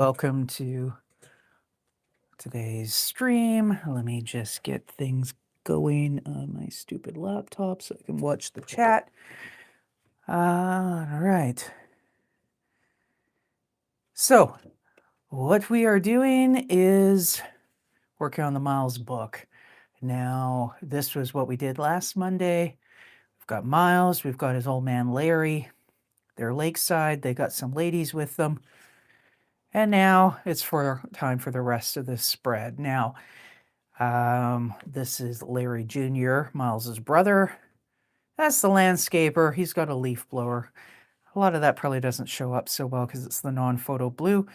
Welcome to today's stream. Let me just get things going on my stupid laptop so I can watch the chat. All right. So, what we are doing is working on the Myles book. Now, this was what we did last Monday. We've got Myles, we've got his old man Larry. They're lakeside, they got some ladies with them. And now it's time for the rest of this spread. Now, this is Larry Jr., Myles's brother. That's the landscaper. He's got a leaf blower. A lot of that probably doesn't show up so well because it's the non-photo blue.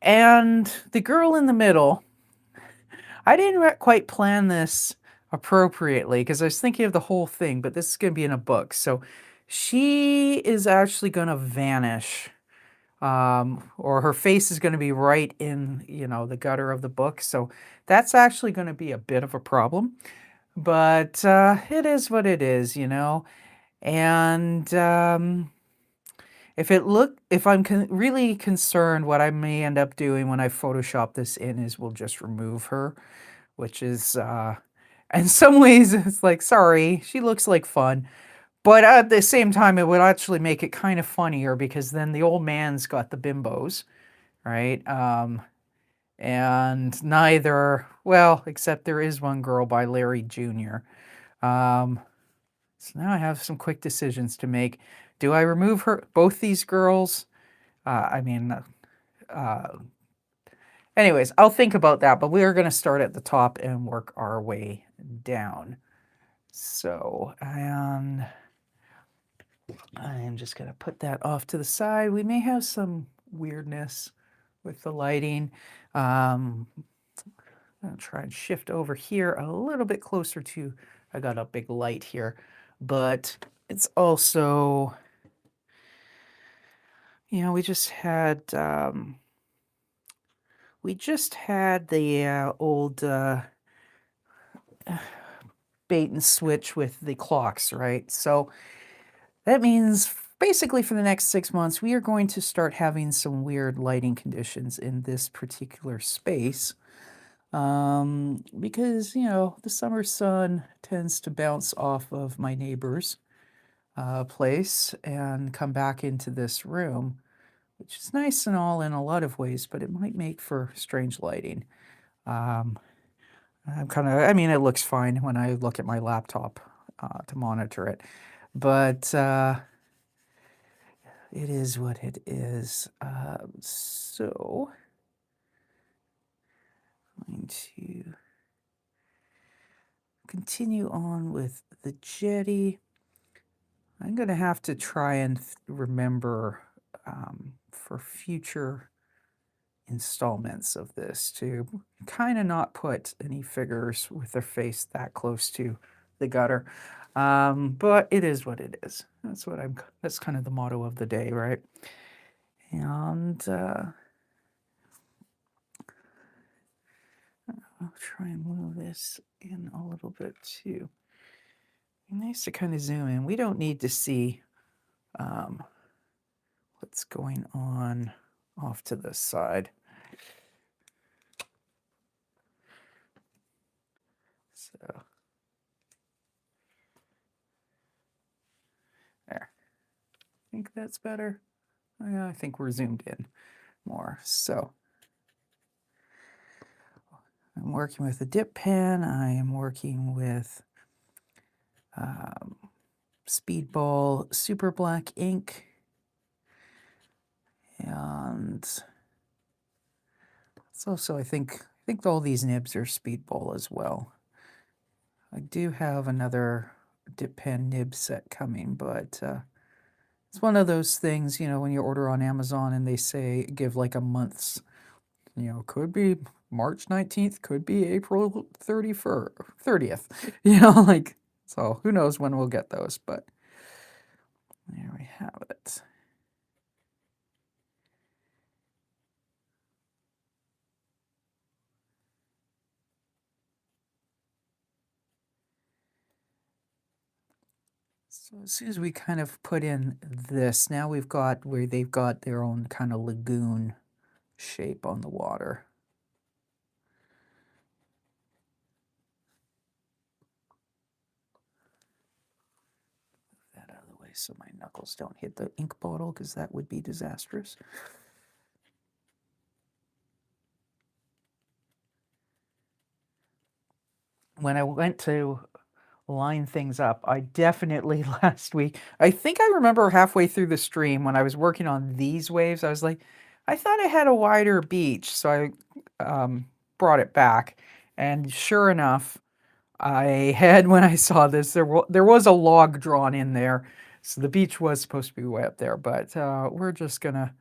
And the girl in the middle, I didn't quite plan this appropriately because I was thinking of the whole thing, but this is going to be in a book. So she is actually going to vanish. Or her face is going to be right in, the gutter of the book. So that's actually going to be a bit of a problem. But it is what it is, And if I'm really concerned, what I may end up doing when I Photoshop this in is we'll just remove her, which is, in some ways, it's like, sorry, she looks like fun. But at the same time, it would actually make it kind of funnier because then the old man's got the bimbos, right? And neither, well, except there is one girl by Larry Jr. So now I have some quick decisions to make. Do I remove both these girls? Anyways, I'll think about that, but we are going to start at the top and work our way down. So, and I am just going to put that off to the side. We may have some weirdness with the lighting. I'm going to try and shift over here a little bit closer to, I got a big light here, but it's also, we just had the old bait and switch with the clocks, right? So that means basically for the next 6 months, we are going to start having some weird lighting conditions in this particular space. Because, the summer sun tends to bounce off of my neighbor's place and come back into this room, which is nice and all in a lot of ways, but it might make for strange lighting. It looks fine when I look at my laptop to monitor it, but it is what it is. So I'm going to continue on with the jetty. I'm going to have to try and remember for future installments of this to kind of not put any figures with their face that close to the gutter. But it is what it is. That's kind of the motto of the day, right? And I'll try and move this in a little bit too. Nice to kind of zoom in. We don't need to see what's going on off to the side. So there. I think that's better. I think we're zoomed in more. So I'm working with a dip pen. I am working with Speedball Super Black ink. And it's also, I think all these nibs are Speedball as well. I do have another dip pen nib set coming, but it's one of those things, when you order on Amazon and they say give like a month's, could be March 19th, could be April 30th, so who knows when we'll get those, but there we have it. So as soon as we kind of put in this, now we've got where they've got their own kind of lagoon shape on the water. That out of the way so my knuckles don't hit the ink bottle, because that would be disastrous. When I went to line things up, I definitely last week, I think I remember halfway through the stream when I was working on these waves, I was like, I thought I had a wider beach, so I brought it back, and sure enough, I had, when I saw this, there was a log drawn in there, so the beach was supposed to be way up there, but we're just gonna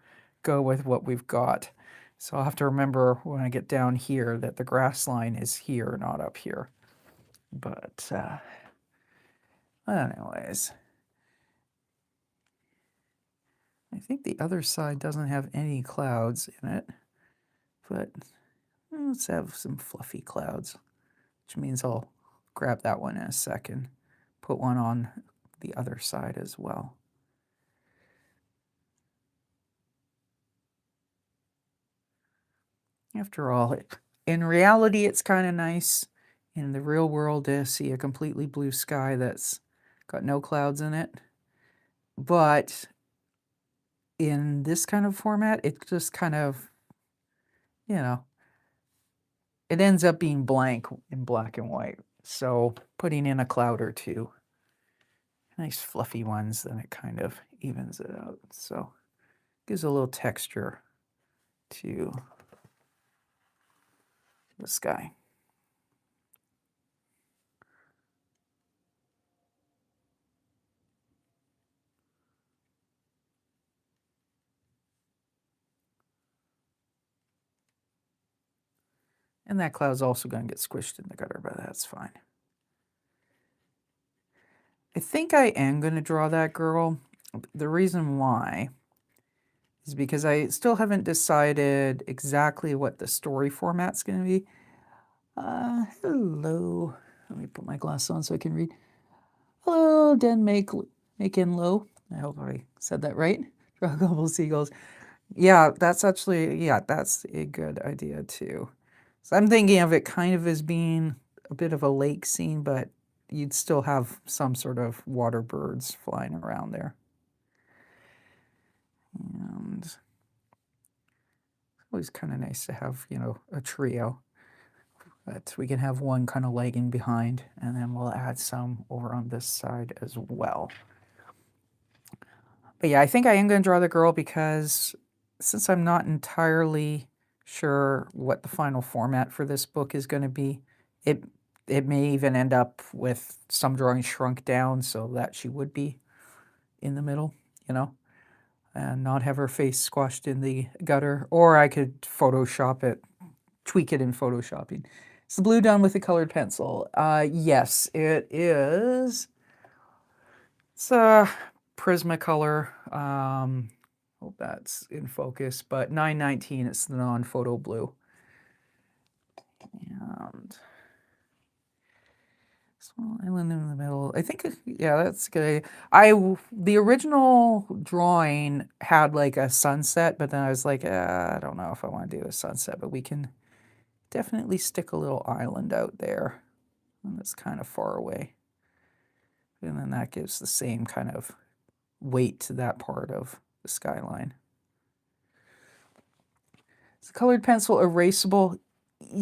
go with what we've got. So I'll have to remember when I get down here that the grass line is here, not up here. But anyways, I think the other side doesn't have any clouds in it, but let's have some fluffy clouds, which means I'll grab that one in a second, put one on the other side as well. After all, in reality, it's kind of nice in the real world to see a completely blue sky that's got no clouds in it. But in this kind of format, it just kind of, you know, it ends up being blank in black and white. So putting in a cloud or two, nice fluffy ones, then it kind of evens it out. So gives a little texture to the sky. And that cloud's also going to get squished in the gutter, but that's fine. I think I am going to draw that girl. The reason why is because I still haven't decided exactly what the story format's going to be. Hello. Let me put my glasses on so I can read. Hello, Den Macon Low. I hope I said that right. Draw a couple seagulls. Yeah, that's actually, that's a good idea too. So I'm thinking of it kind of as being a bit of a lake scene, but you'd still have some sort of water birds flying around there. And it's always kind of nice to have, a trio. But we can have one kind of lagging behind, and then we'll add some over on this side as well. But yeah, I think I am going to draw the girl because since I'm not entirely sure what the final format for this book is going to be, it may even end up with some drawings shrunk down so that she would be in the middle, and not have her face squashed in the gutter. Or I could Photoshop it, tweak it in Photoshopping. Is the blue done with a colored pencil? Yes, it is. It's a Prismacolor. Hope that's in focus, but 919, it's the non-photo blue. And small island in the middle. I think, yeah, that's good. The original drawing had like a sunset, but then I was like, I don't know if I want to do a sunset, but we can definitely stick a little island out there. And it's kind of far away. And then that gives the same kind of weight to that part of the skyline. Is the colored pencil erasable?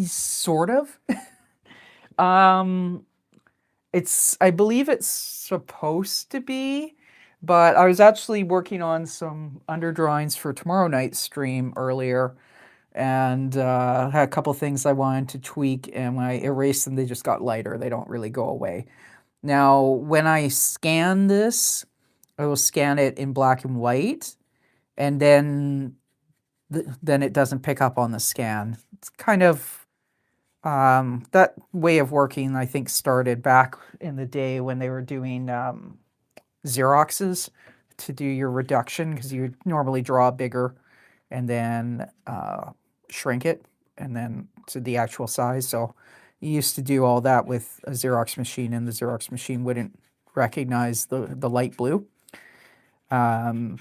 Sort of. I believe it's supposed to be, but I was actually working on some underdrawings for tomorrow night's stream earlier, and had a couple things I wanted to tweak, and when I erased them, they just got lighter. They don't really go away. Now, when I scan this, I will scan it in black and white, and then it doesn't pick up on the scan. It's kind of that way of working, I think, started back in the day when they were doing Xeroxes to do your reduction, because you normally draw bigger and then shrink it and then to the actual size. So you used to do all that with a Xerox machine, and the Xerox machine wouldn't recognize the light blue.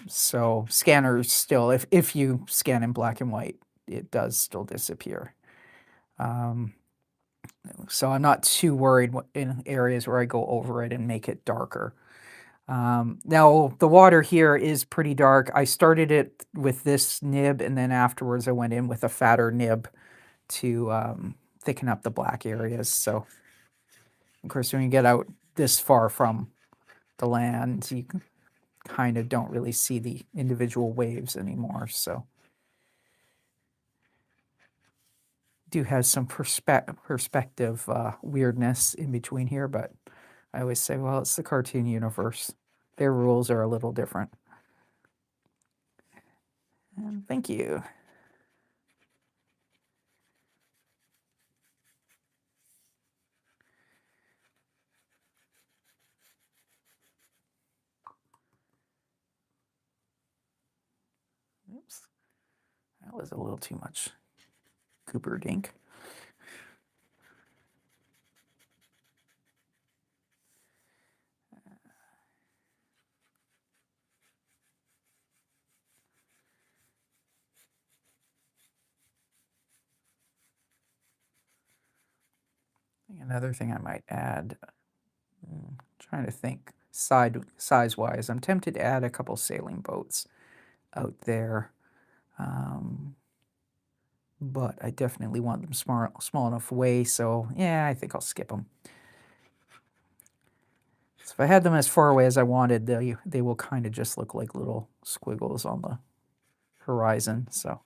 So scanners still, if you scan in black and white, it does still disappear. So I'm not too worried in areas where I go over it and make it darker. Now, the water here is pretty dark. I started it with this nib, and then afterwards I went in with a fatter nib to thicken up the black areas. So, of course, when you get out this far from the land, you kind of don't really see the individual waves anymore. So, do have some perspective weirdness in between here, but I always say, well, it's the cartoon universe. Their rules are a little different. And thank you. Oops, that was a little too much Cooper Dink. Another thing I might add, trying to think size-wise, I'm tempted to add a couple sailing boats out there. But I definitely want them small enough away, so yeah, I think I'll skip them. So if I had them as far away as I wanted, they will kind of just look like little squiggles on the horizon, so.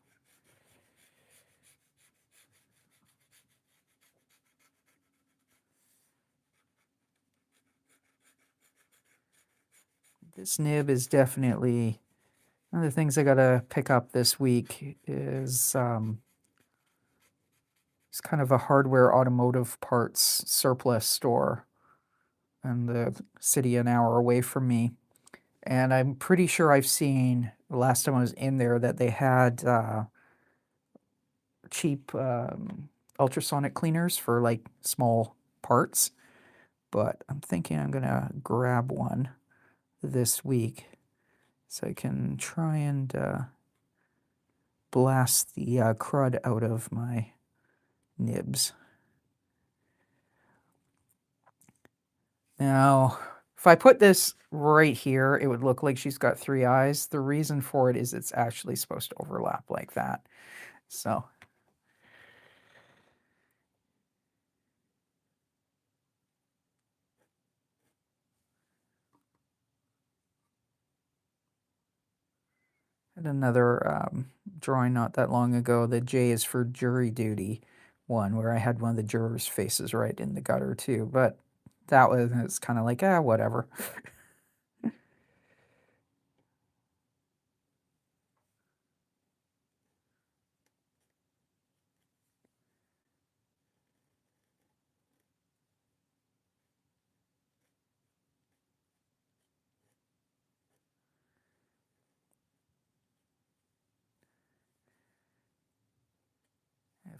This nib is definitely one of the things I gotta pick up this week is it's kind of a hardware automotive parts surplus store in the city an hour away from me. And I'm pretty sure I've seen, the last time I was in there, that they had cheap ultrasonic cleaners for like small parts. But I'm thinking I'm gonna grab one this week so I can try and blast the crud out of my nibs. Now, if I put this right here, it would look like she's got 3 eyes. The reason for it is it's actually supposed to overlap like that. So, and another drawing not that long ago, the J is for jury duty one, where I had one of the jurors' faces right in the gutter too. But that was, it's kind of like, whatever.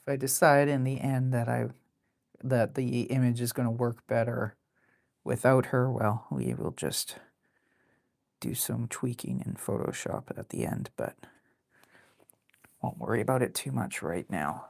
If I decide in the end that the image is going to work better without her, well, we will just do some tweaking in Photoshop at the end, but won't worry about it too much right now.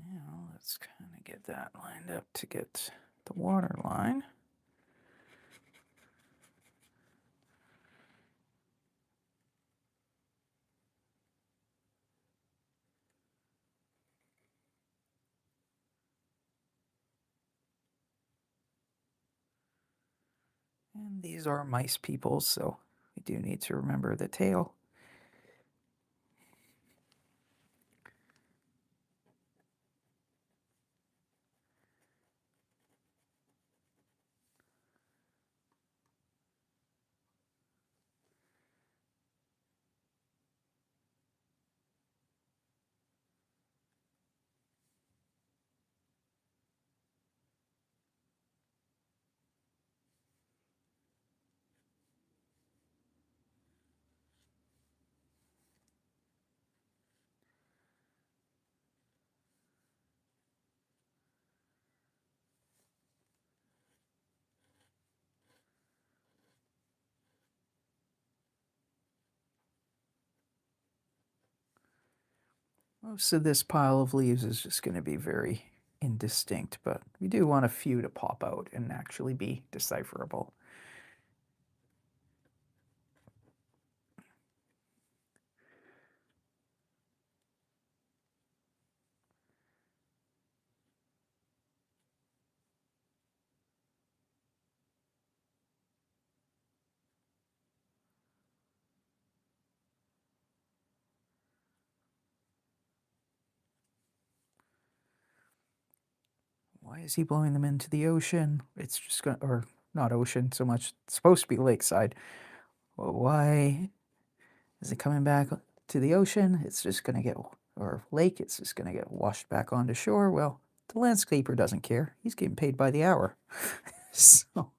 Now let's kind of get that lined up to get the water line. And these are mice people, so we do need to remember the tail. Most of this pile of leaves is just going to be very indistinct, but we do want a few to pop out and actually be decipherable. Why is he blowing them into the ocean? It's just going to, or not ocean so much, it's supposed to be lakeside. Well, why is it coming back to the ocean? It's just going to get, or lake, it's just going to get washed back onto shore. Well, the landscaper doesn't care. He's getting paid by the hour. So,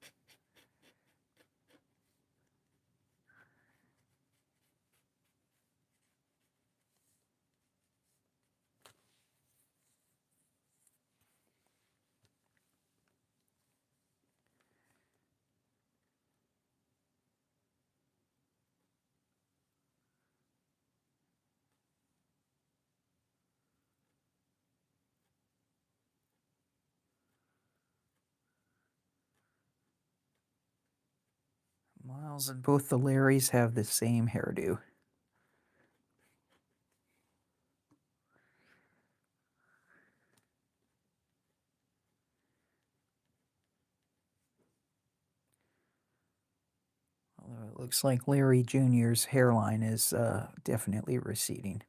Myles and both the Larrys have the same hairdo. Although it looks like Larry Jr.'s hairline is definitely receding.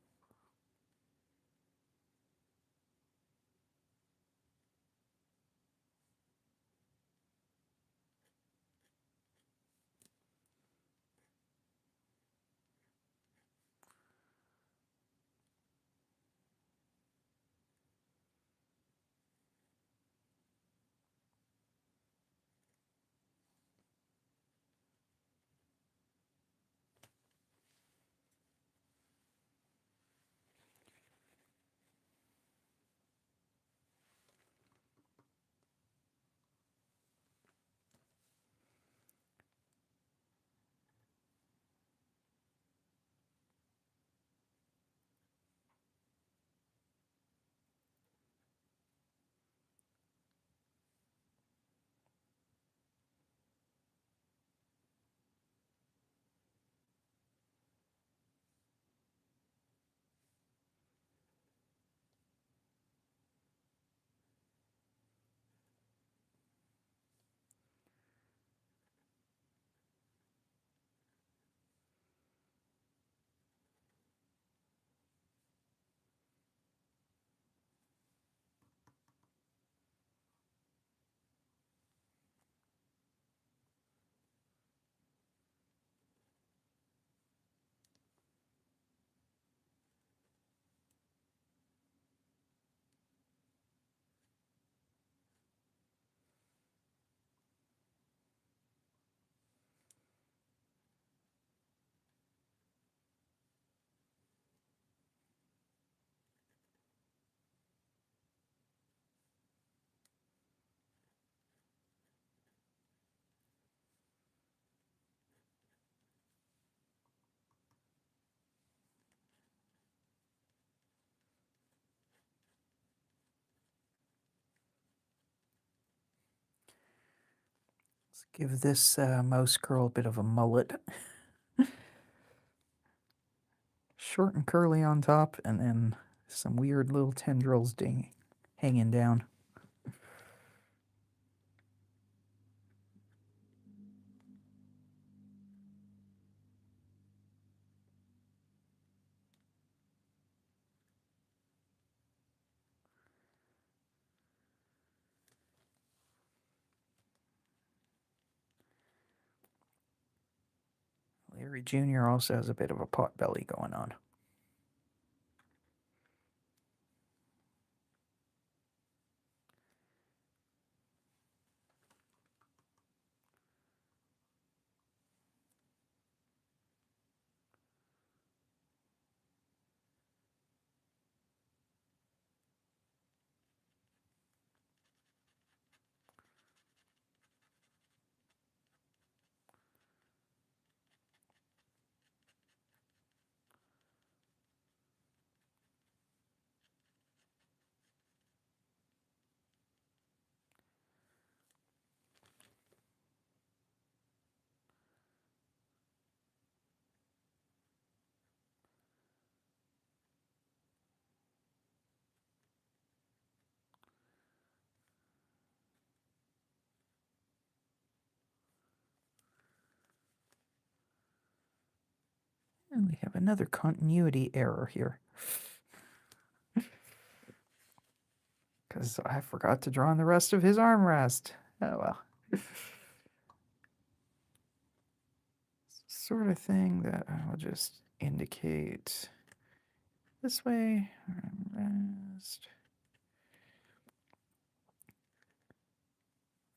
Let's give this mouse girl a bit of a mullet. Short and curly on top, and then some weird little tendrils hanging down. Larry Jr. also has a bit of a pot belly going on. we have another continuity error here. Because I forgot to draw on the rest of his armrest. Oh well. Sort of thing that I'll just indicate this way. Armrest.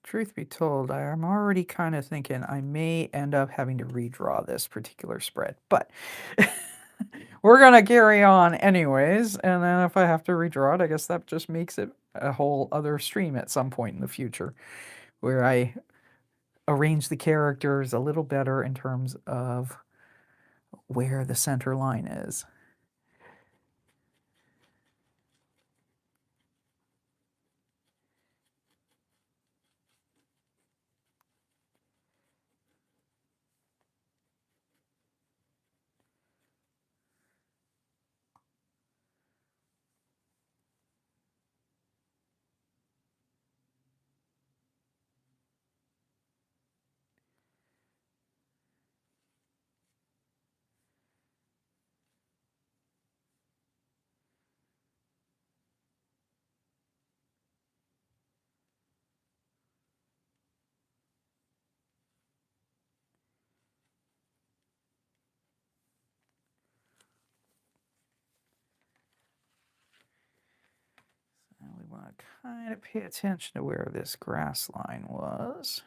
Truth be told, I am already kind of thinking I may end up having to redraw this particular spread, but we're going to carry on anyways. And then if I have to redraw it, I guess that just makes it a whole other stream at some point in the future where I arrange the characters a little better in terms of where the center line is. We want to kind of pay attention to where this grass line was.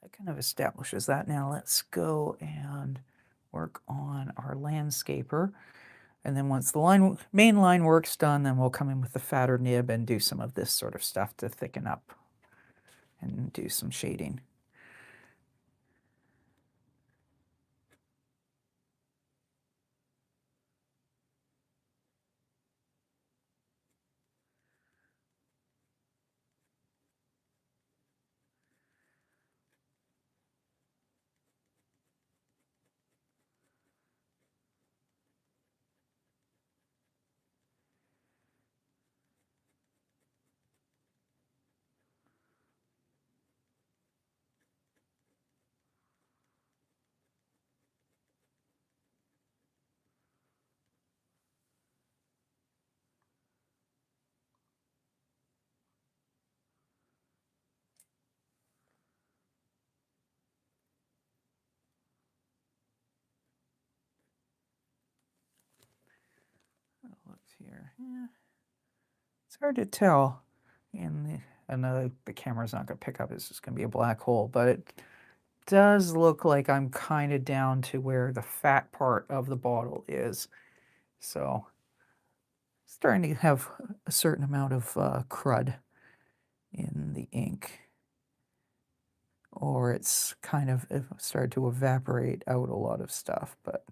That kind of establishes that. Now let's go and work on our landscaper. And then once the main line work's done, then we'll come in with the fatter nib and do some of this sort of stuff to thicken up and do some shading. Look here. Yeah. It's hard to tell. I know the camera's not going to pick up. It's just going to be a black hole. But it does look like I'm kind of down to where the fat part of the bottle is. So starting to have a certain amount of crud in the ink. Or it's kind of started to evaporate out a lot of stuff. But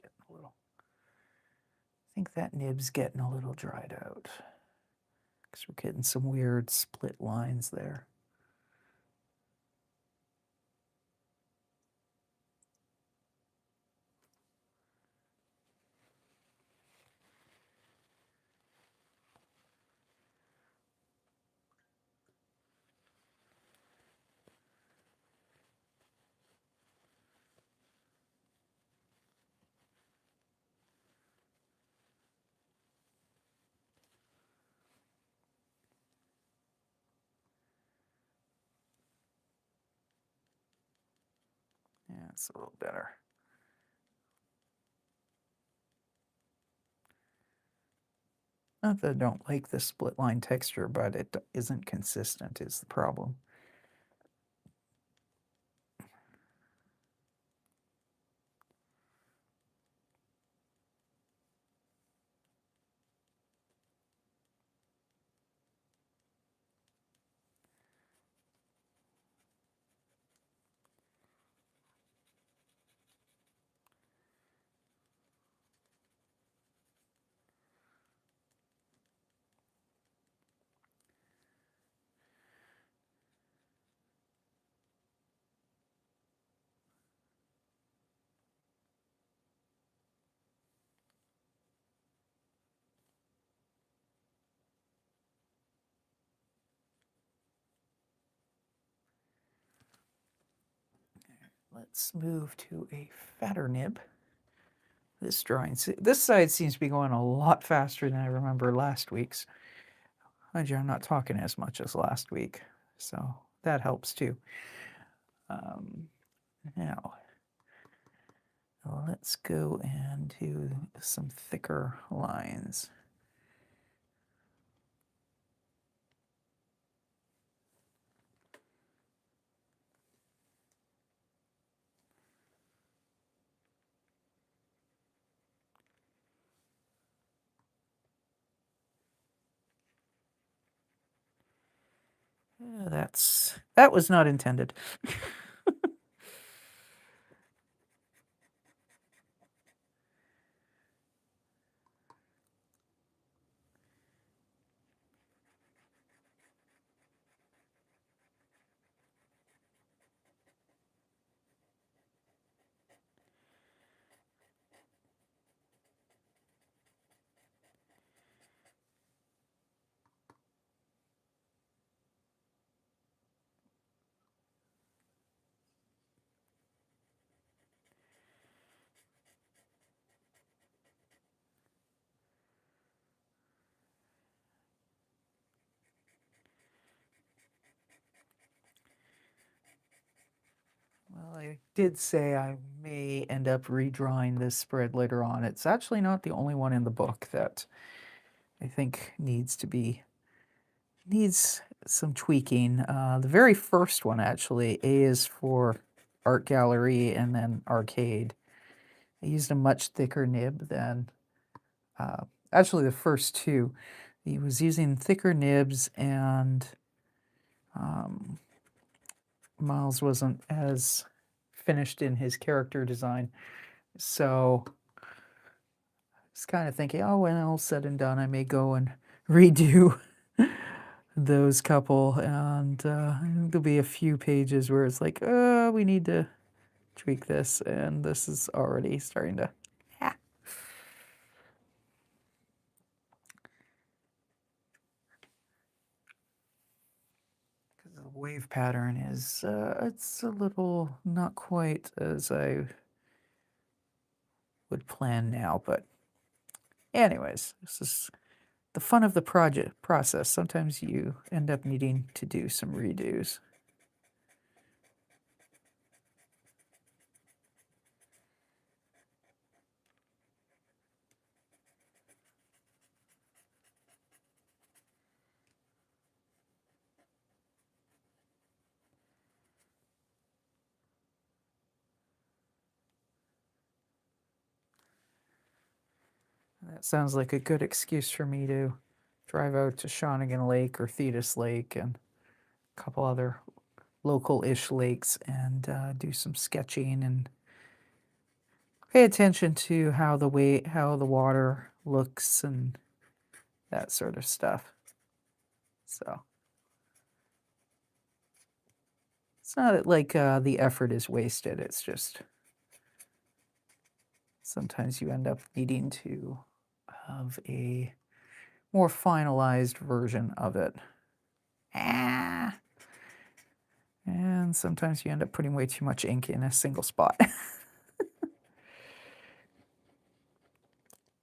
getting a little... I think that nib's getting a little dried out. Because we're getting some weird split lines there. Yeah, it's a little better. Not that I don't like the split line texture, but it isn't consistent is the problem. Let's move to a fatter nib. This drawing, this side seems to be going a lot faster than I remember last week's. Mind you, I'm not talking as much as last week, so that helps too. Now, let's go and do some thicker lines. That was not intended. Well, I did say I may end up redrawing this spread later on. It's actually not the only one in the book that I think needs some tweaking. The very first one, actually, A is for art gallery and then arcade. I used a much thicker nib than, actually the first two. He was using thicker nibs, and Myles wasn't as finished in his character design. So I was kind of thinking, oh, when all said and done, I may go and redo those couple, and there'll be a few pages where it's like, we need to tweak this, and this is already starting to, yeah. Because the wave pattern is, it's a little not quite as I would plan now, but anyways, this is the fun of the process. Sometimes you end up needing to do some redos. That sounds like a good excuse for me to drive out to Shawnigan Lake or Thetis Lake and a couple other local-ish lakes and do some sketching and pay attention to how the water looks and that sort of stuff. So it's not like the effort is wasted. It's just sometimes you end up needing to have a more finalized version of it. And sometimes you end up putting way too much ink in a single spot.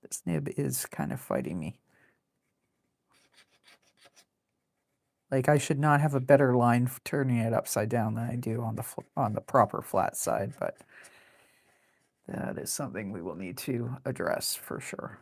This nib is kind of fighting me. Like, I should not have a better line turning it upside down than I do on the proper flat side, but that is something we will need to address for sure.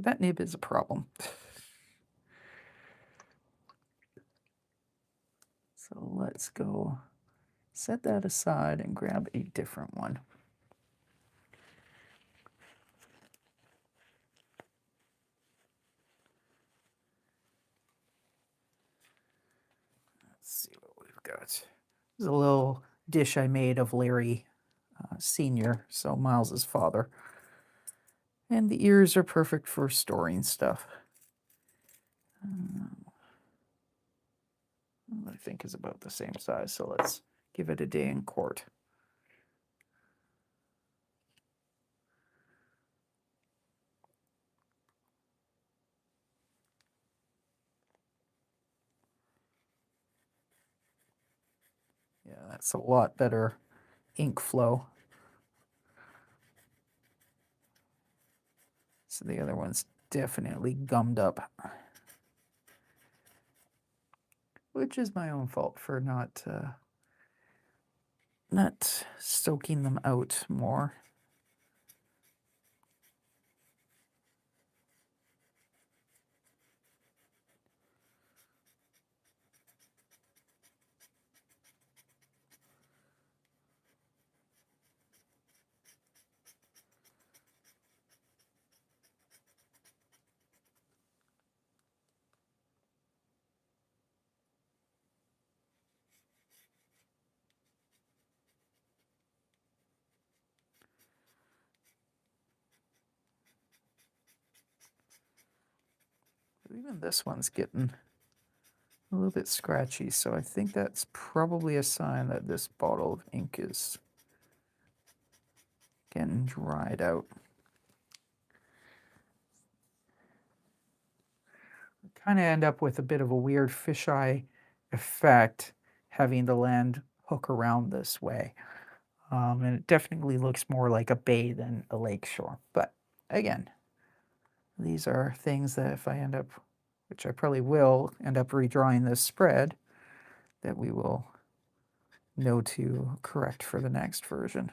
That nib is a problem. So let's go set that aside and grab a different one. Let's see what we've got. This is a little dish I made of Larry Sr., so Miles's father. And the ears are perfect for storing stuff. I think is about the same size, so let's give it a day in court. Yeah, that's a lot better ink flow. So the other one's definitely gummed up, which is my own fault for not soaking them out more. Even this one's getting a little bit scratchy, so I think that's probably a sign that this bottle of ink is getting dried out. Kind of end up with a bit of a weird fisheye effect having the land hook around this way. And it definitely looks more like a bay than a lakeshore. But again, these are things that if I end up, which I probably will end up redrawing this spread, that we will know to correct for the next version.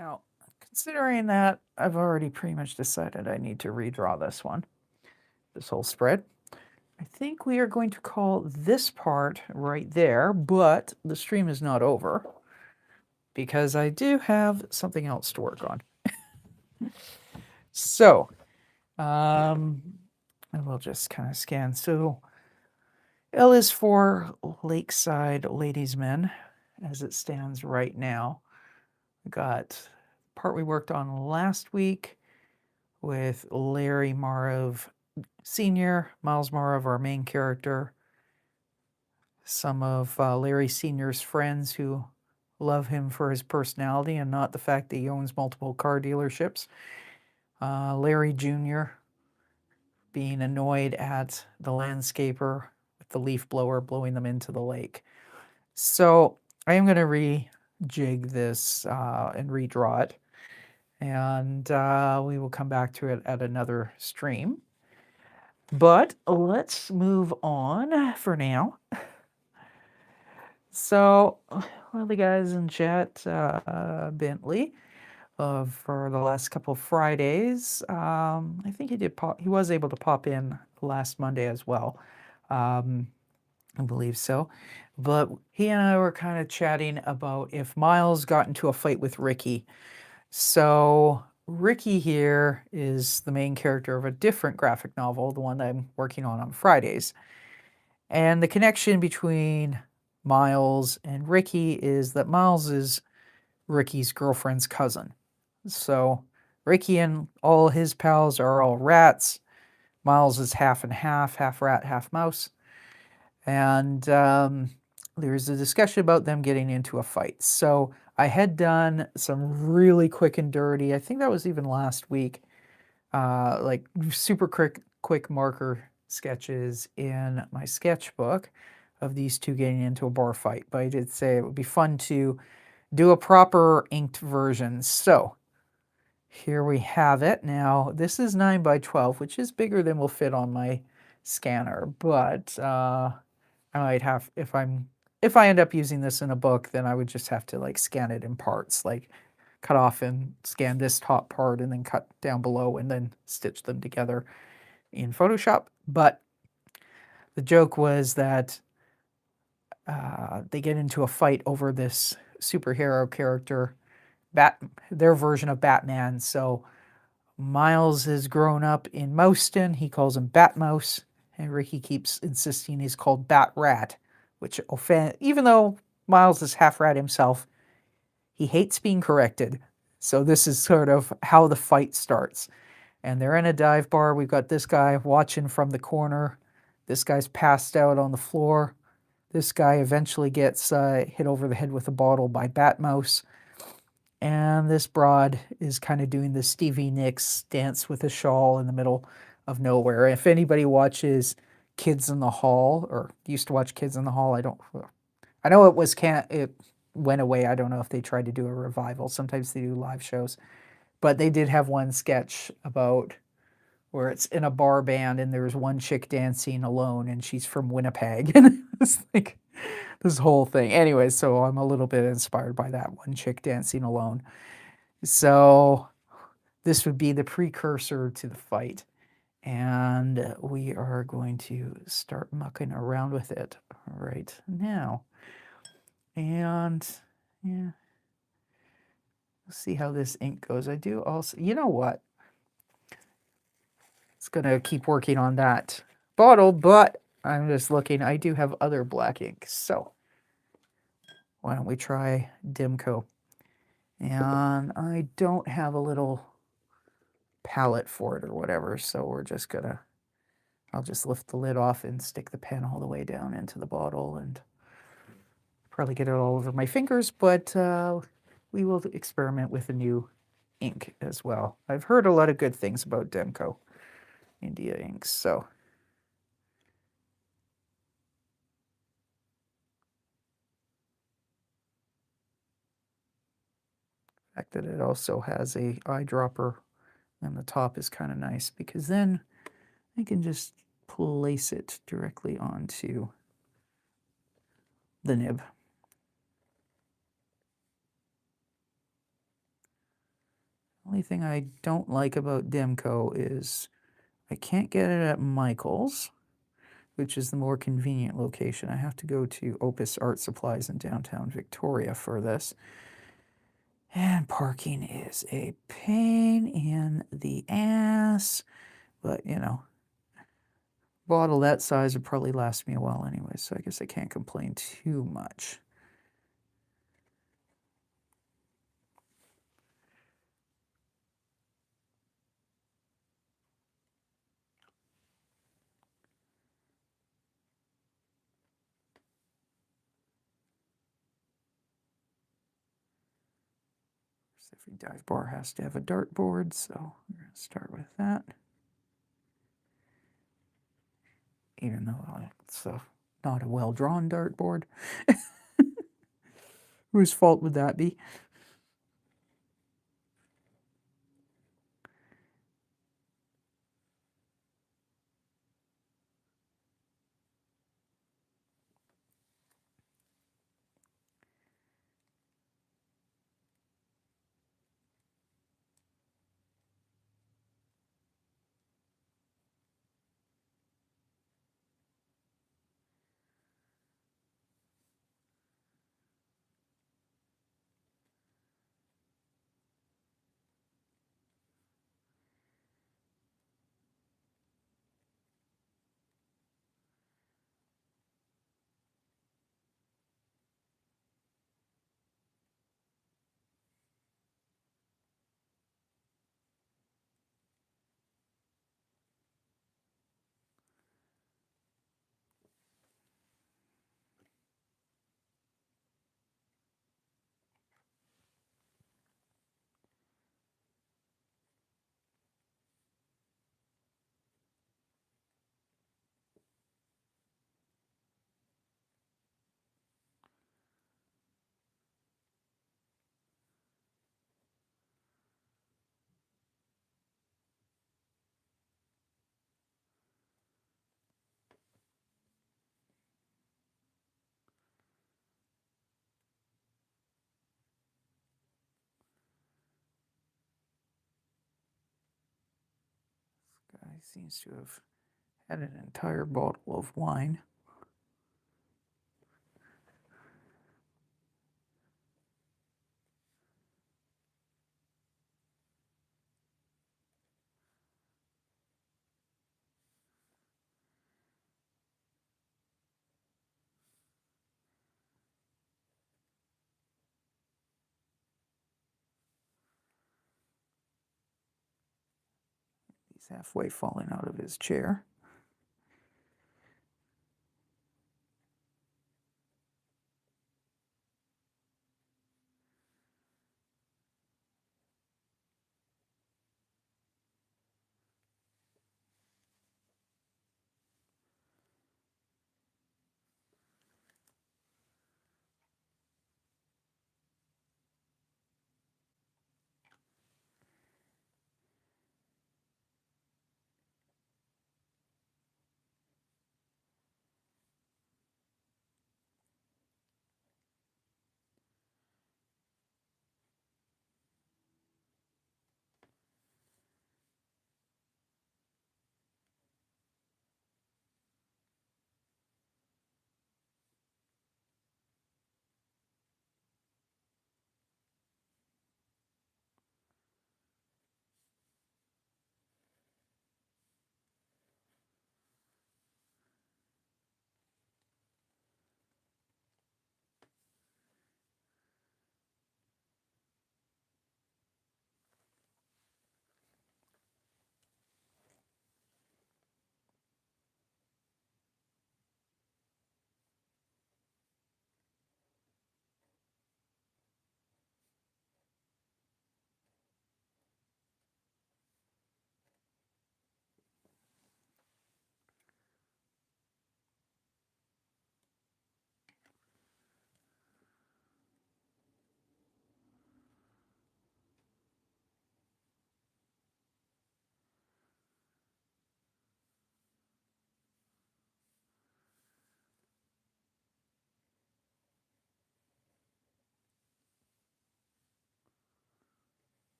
Now, considering that I've already pretty much decided I need to redraw this one, this whole spread, I think we are going to call this part right there, but the stream is not over because I do have something else to work on. So, I will just kind of scan. So, L is for Lakeside Ladies Men, as it stands right now. We got the part we worked on last week with Larry Maarav Sr., Myles Maarav, our main character, some of Larry Sr.'s friends who love him for his personality and not the fact that he owns multiple car dealerships. Larry Jr. being annoyed at the landscaper with the leaf blower blowing them into the lake. So I am going to rejig this and redraw it. And we will come back to it at another stream. But let's move on for now. So, one of the guys in chat, Bentley, for the last couple of Fridays, I think he was able to pop in last Monday as well. I believe so. But he and I were kind of chatting about if Myles got into a fight with Ricky. So Ricky here is the main character of a different graphic novel, the one that I'm working on Fridays. And the connection between Myles and Ricky is that Myles is Ricky's girlfriend's cousin. So Ricky and all his pals are all rats. Myles is half and half rat, half mouse. And there's a discussion about them getting into a fight. So I had done some really quick and dirty, I think that was even last week, like super quick marker sketches in my sketchbook of these two getting into a bar fight. But I did say it would be fun to do a proper inked version. So here we have it. Now this is 9 by 12, which is bigger than will fit on my scanner, but I might have, if I end up using this in a book, then I would just have to like scan it in parts, like cut off and scan this top part and then cut down below and then stitch them together in Photoshop. But the joke was that they get into a fight over this superhero character, their version of Batman. So Myles has grown up in Mouston. He calls him Batmouse, and Ricky keeps insisting he's called Bat Rat, which even though Myles is half rat himself, he hates being corrected. So this is sort of how the fight starts. And they're in a dive bar. We've got this guy watching from the corner. This guy's passed out on the floor. This guy eventually gets hit over the head with a bottle by Batmouse. And this broad is kind of doing the Stevie Nicks dance with a shawl in the middle of nowhere. If anybody watches Kids in the Hall, or used to watch Kids in the Hall, I know it went away. I don't know if they tried to do a revival. Sometimes they do live shows. But they did have one sketch about where it's in a bar band and there's one chick dancing alone and she's from Winnipeg. And it's like this whole thing. Anyway, so I'm a little bit inspired by that one chick dancing alone. So this would be the precursor to the fight. And we are going to start mucking around with it right now. And yeah, we'll see how this ink goes. I do also, you know what? It's going to keep working on that bottle, but I'm just looking. I do have other black ink. So why don't we try Dimco? And I don't have a little palette for it or whatever. So we're just going to, I'll just lift the lid off and stick the pen all the way down into the bottle and probably get it all over my fingers, but we will experiment with a new ink as well. I've heard a lot of good things about Demco India inks, so. The fact that it also has a eyedropper on the top is kind of nice because then I can just place it directly onto the nib. Only thing I don't like about Demco is I can't get it at Michael's, which is the more convenient location. I have to go to Opus Art Supplies in downtown Victoria for this. And parking is a pain in the ass. But, you know, bottle that size would probably last me a while anyway, so I guess I can't complain too much. Every dive bar has to have a dartboard, so we're going to start with that. Even though it's not a well-drawn dartboard. Whose fault would that be? This guy seems to have had an entire bottle of wine. He's halfway falling out of his chair.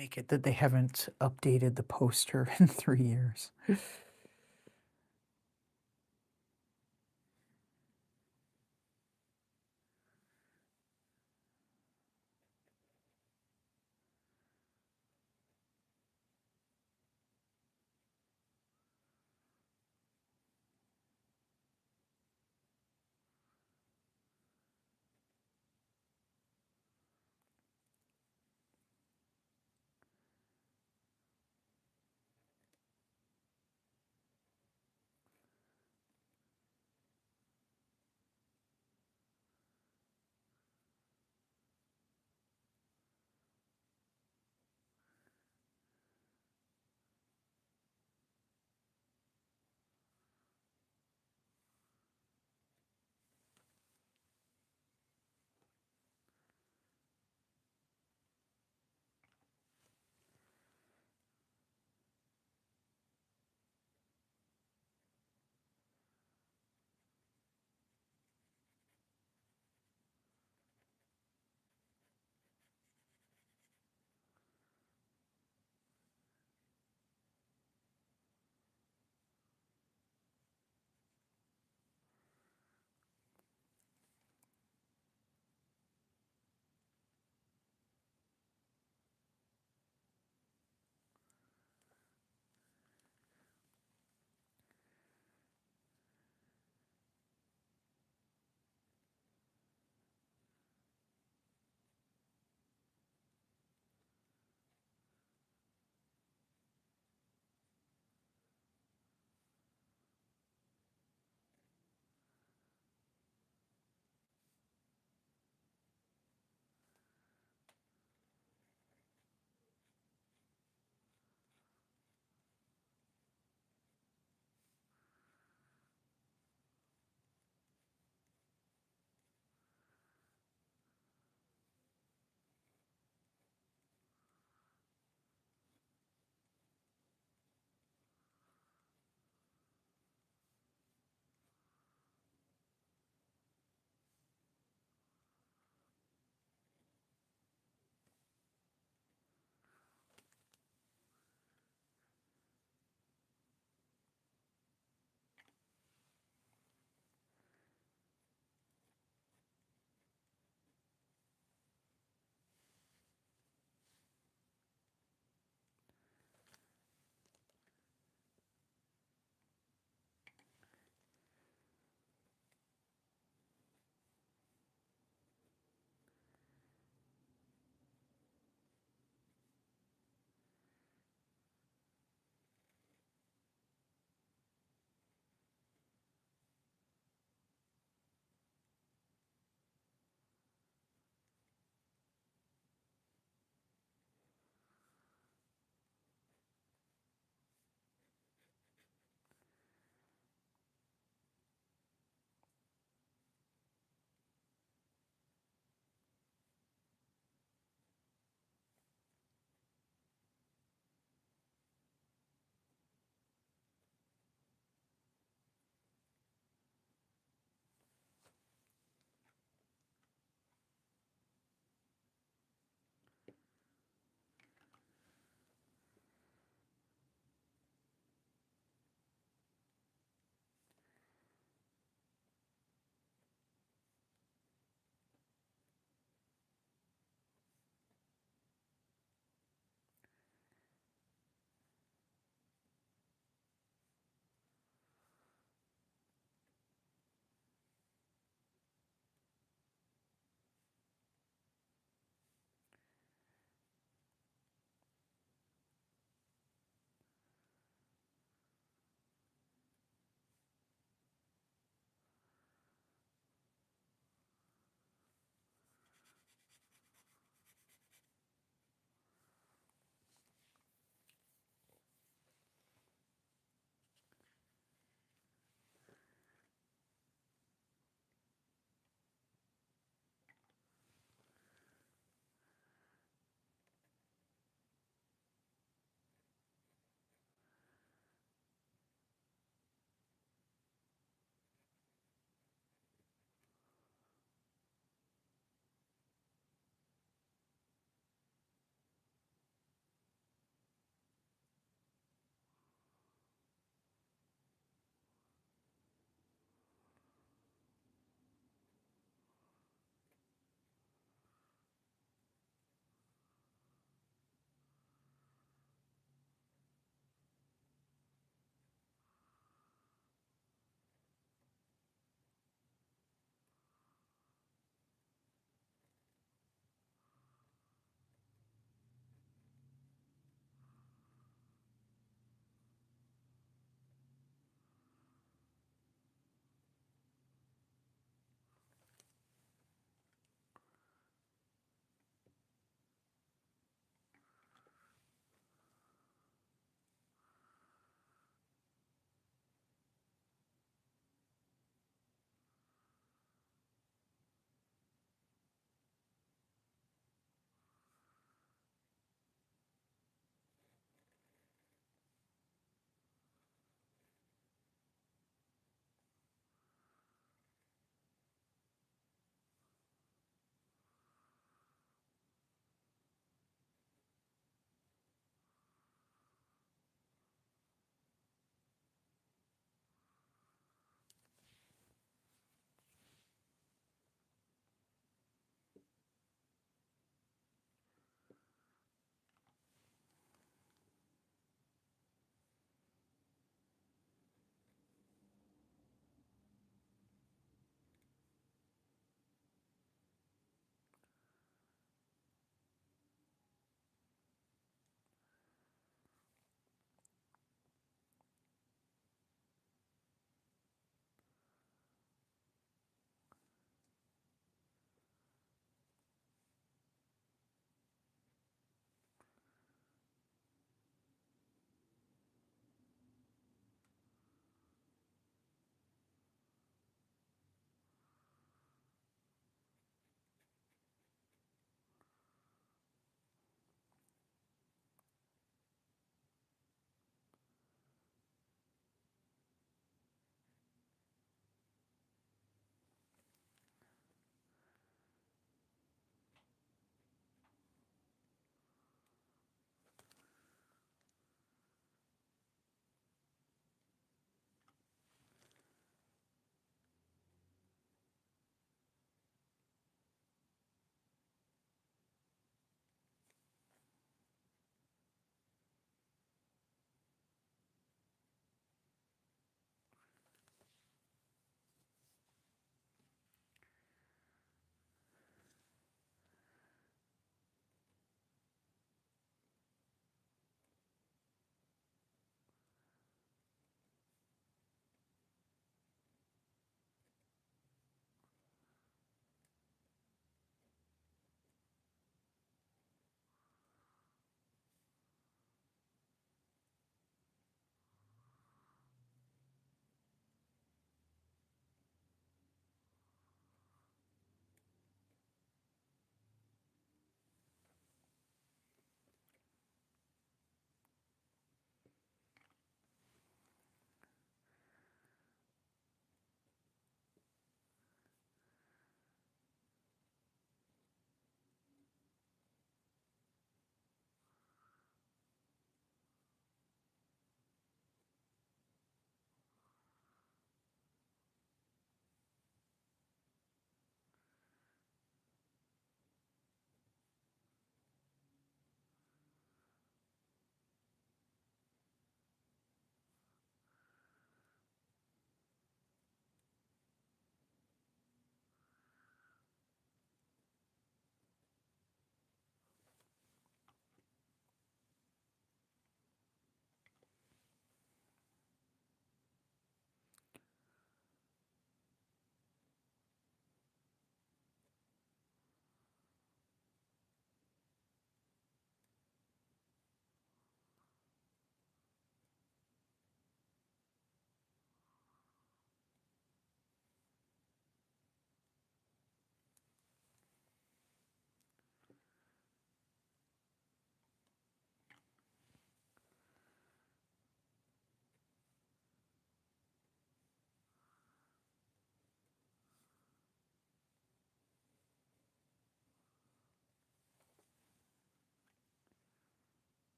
make it that they haven't updated the poster in 3 years.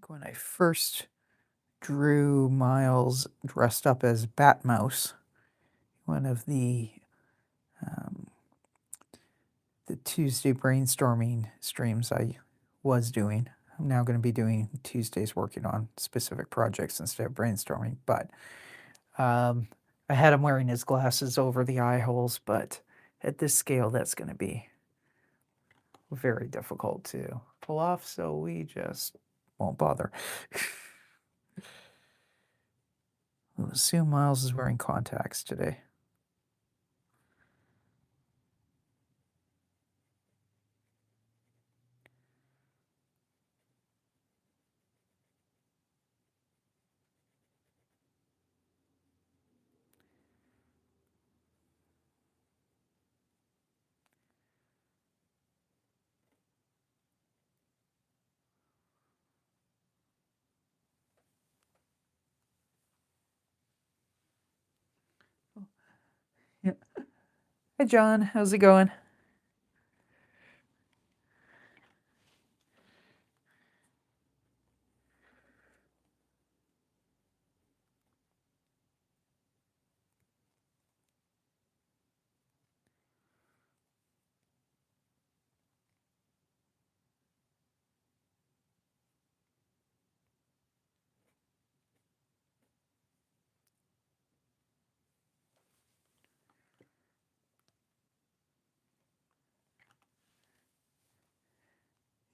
think when I first drew Myles dressed up as Batmouse, one of the Tuesday brainstorming streams I was doing. I'm now going to be doing Tuesdays working on specific projects instead of brainstorming, but I had him wearing his glasses over the eye holes, but at this scale that's going to be very difficult to pull off, so we just won't bother. We'll assume Myles is wearing contacts today. Yeah. Hey John, how's it going?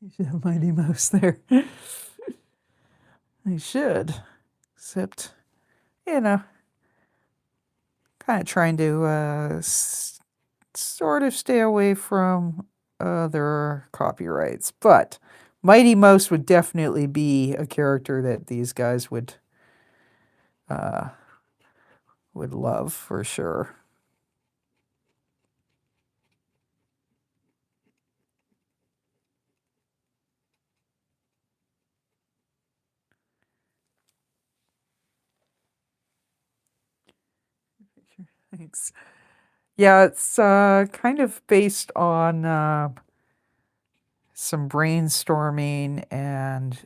You should have Mighty Mouse there. I should, except, you know, kind of trying to sort of stay away from other copyrights. But Mighty Mouse would definitely be a character that these guys would love for sure. Thanks. Yeah, it's kind of based on some brainstorming and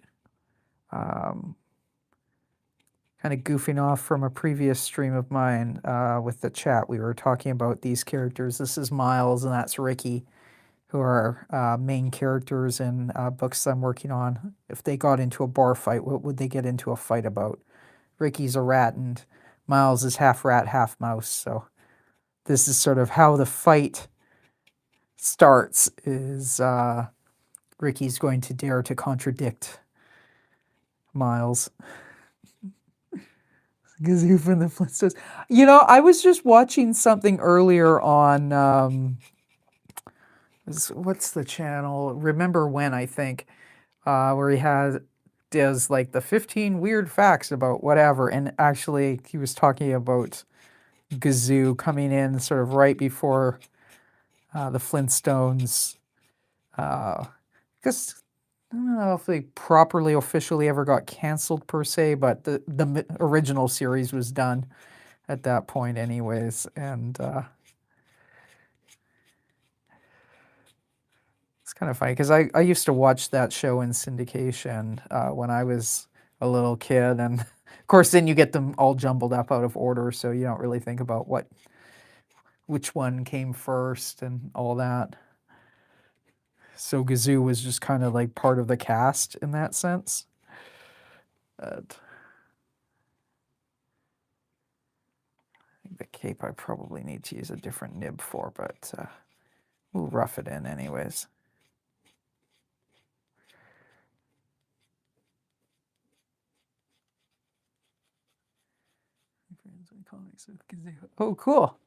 kind of goofing off from a previous stream of mine with the chat. We were talking about these characters. This is Myles and that's Ricky, who are main characters in books I'm working on. If they got into a bar fight, what would they get into a fight about? Ricky's a rat and Myles is half rat, half mouse. So this is sort of how the fight starts, is Ricky's going to dare to contradict Myles. Gazoo from the Flintstones. You know, I was just watching something earlier on, what's the channel? Remember When, I think, where he does like the 15 weird facts about whatever, and actually he was talking about Gazoo coming in sort of right before the Flintstones, because I don't know if they properly officially ever got canceled per se, but the original series was done at that point anyways, and it's kind of funny because I used to watch that show in syndication when I was a little kid, and of course then you get them all jumbled up out of order, so you don't really think about which one came first and all that. So Gazoo was just kind of like part of the cast in that sense. But I think the cape I probably need to use a different nib for, but we'll rough it in anyways. Oh, cool.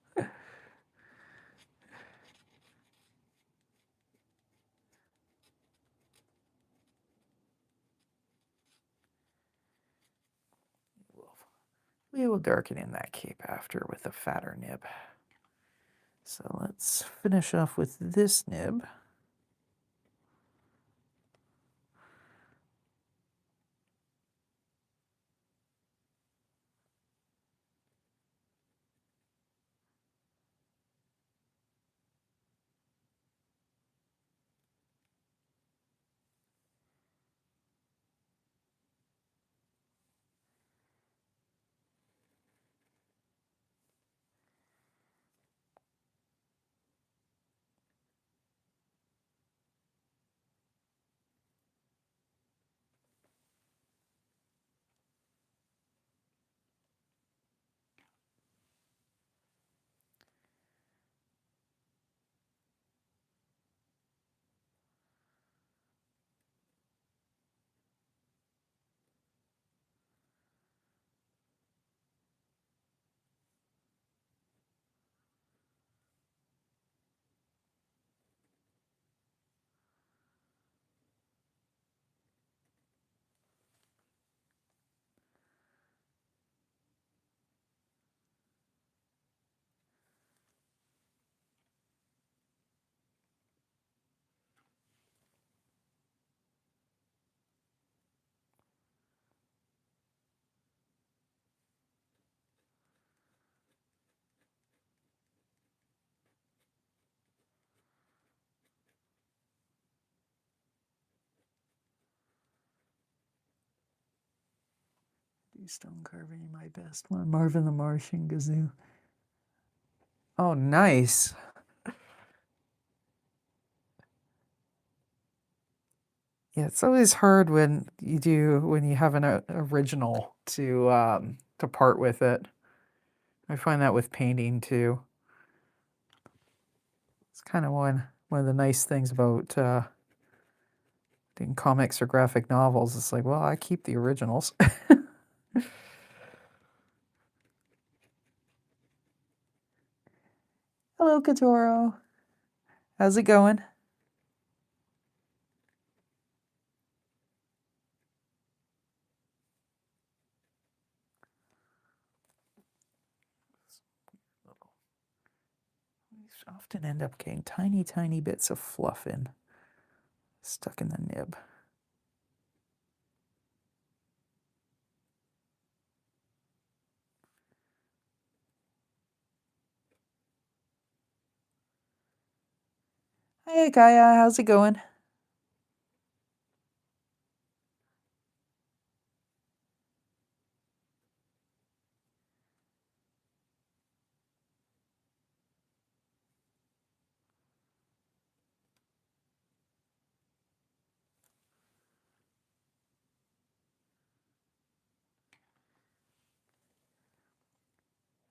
We will darken in that cape after with a fatter nib. So let's finish off with this nib. Stone carving, my best one. Marvin the Martian Gazoo. Oh, nice. Yeah, it's always hard when you have an original to part with it. I find that with painting too. It's kind of one of the nice things about doing comics or graphic novels. It's like, well, I keep the originals. Hello, Katoro. How's it going? I often end up getting tiny, tiny bits of fluff stuck in the nib. Hey, Kaya, how's it going?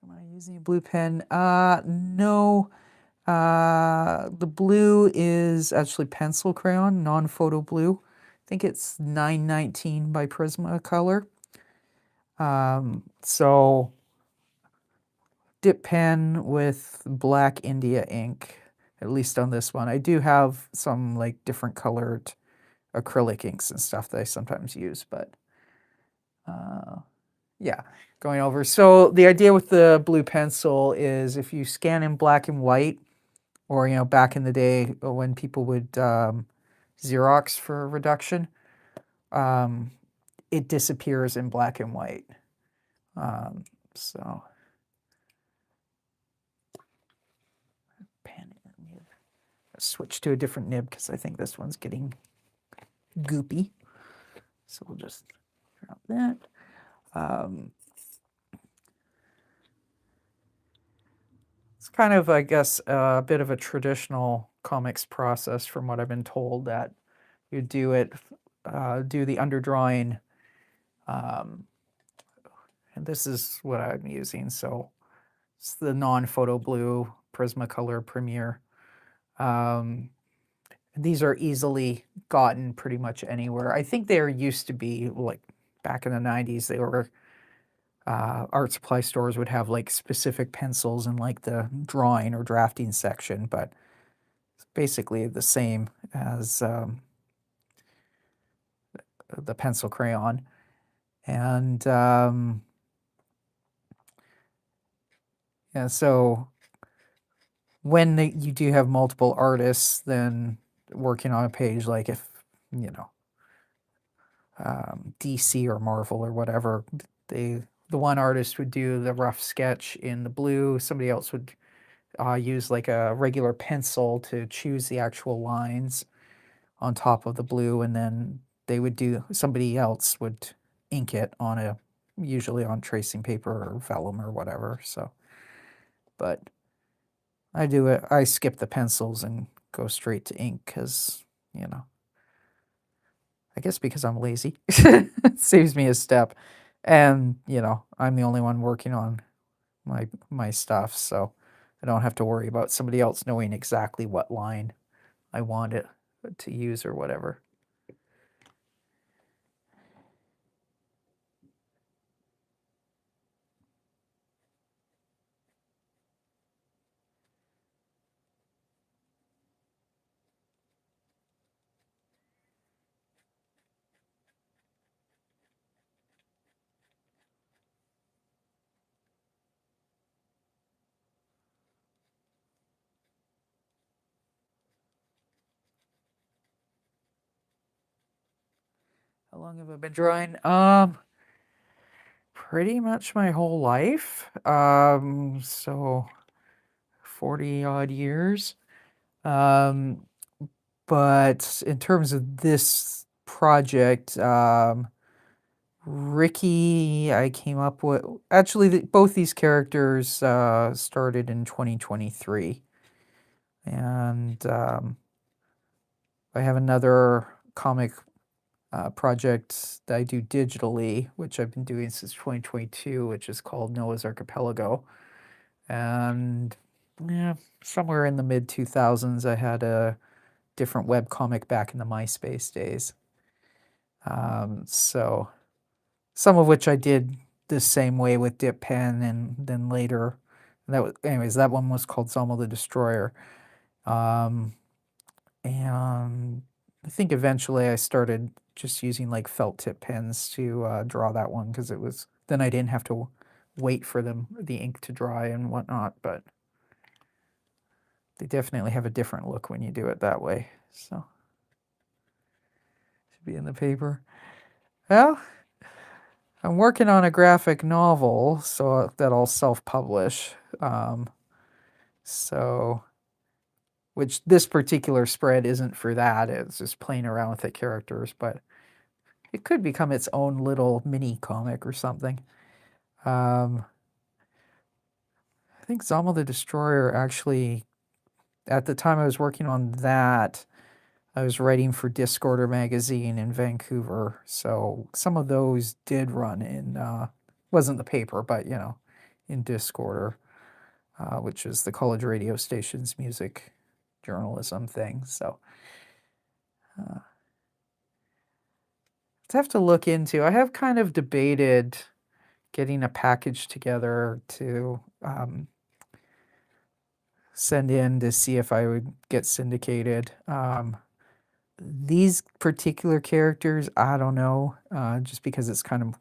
Am I using a blue pen? No. The blue is actually pencil crayon, non-photo blue. I think it's 919 by Prismacolor. So dip pen with black India ink, at least on this one. I do have some like different colored acrylic inks and stuff that I sometimes use, but yeah, going over. So the idea with the blue pencil is if you scan in black and white, or back in the day when people would Xerox for reduction, it disappears in black and white. So pen nib. Switch to a different nib because I think this one's getting goopy. So we'll just drop that. It's kind of, I guess, a bit of a traditional comics process from what I've been told, that you do the underdrawing, and this is what I'm using. So it's the non-photo blue Prismacolor Premier. These are easily gotten pretty much anywhere. I think there used to be, like back in the 90s, they were art supply stores would have like specific pencils in like the drawing or drafting section, but it's basically the same as the pencil crayon. And yeah, so when you do have multiple artists then working on a page, like if DC or Marvel or whatever, the one artist would do the rough sketch in the blue, somebody else would use like a regular pencil to choose the actual lines on top of the blue, and then somebody else would ink it usually on tracing paper or vellum or whatever. So, but I skip the pencils and go straight to ink because, I guess because I'm lazy. It saves me a step. And, I'm the only one working on my stuff, so I don't have to worry about somebody else knowing exactly what line I want it to use or whatever. How long have I been drawing? Pretty much my whole life. So 40 odd years. But in terms of this project, Ricky, I came up with actually both these characters started in 2023, and I have another comic project that I do digitally, which I've been doing since 2022, which is called Noah's Archipelago. And yeah, somewhere in the mid 2000s, I had a different web comic back in the MySpace days. So some of which I did the same way with Dip Pen, and then later, anyways, that one was called Zommel the Destroyer. And I think eventually I started just using like felt tip pens to draw that one, because then I didn't have to wait for the ink to dry and whatnot, but they definitely have a different look when you do it that way. So should be in the paper. Well, I'm working on a graphic novel, so that I'll self-publish. So, which this particular spread isn't for that. It's just playing around with the characters, but it could become its own little mini comic or something. I think Zommel the Destroyer actually, at the time I was working on that, I was writing for Discorder magazine in Vancouver. So some of those did run in, wasn't the paper, but in Discorder, which is the college radio station's music journalism thing. So I have to look into. I have kind of debated getting a package together to send in to see if I would get syndicated. These particular characters, I don't know, just because it's kind of,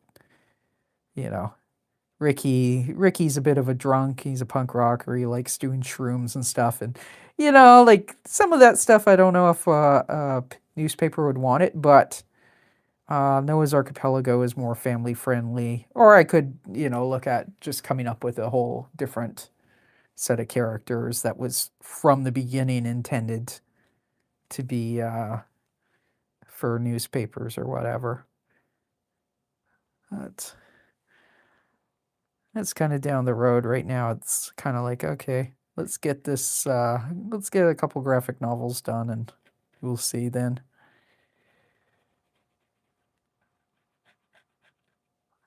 Ricky's a bit of a drunk. He's a punk rocker. He likes doing shrooms and stuff. And, like some of that stuff, I don't know if a newspaper would want it, but Noah's Archipelago is more family friendly. Or I could, look at just coming up with a whole different set of characters that was from the beginning intended to be for newspapers or whatever. That's kind of down the road right now. It's kind of like, okay, let's get a couple graphic novels done, and we'll see then.